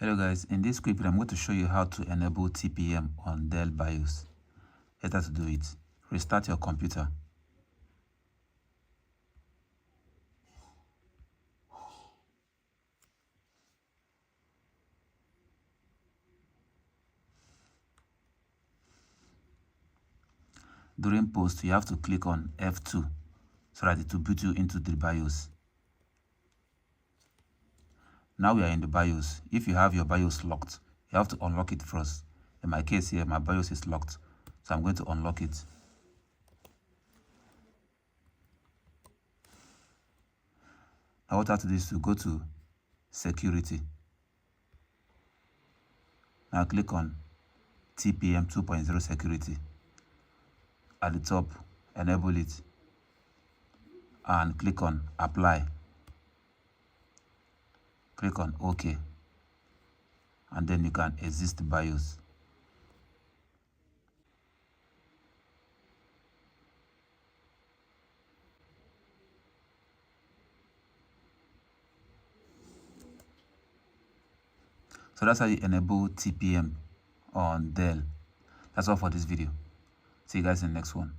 Hello guys, in this quick video I'm going to show you how to enable TPM on Dell BIOS. Here's how to do it. Restart your computer. During post, you have to click on F2 so that it will boot you into the BIOS. Now we are in the BIOS. If you have your BIOS locked, you have to unlock it first. In my case here, my BIOS is locked, so I'm going to unlock it. Now what I have to do is to go to Security. Now click on TPM 2.0 Security. At the top, enable it, and click on Apply. Click on OK, and then you can exit the BIOS. So that's how you enable TPM on Dell. That's all for this video. See you guys in the next one.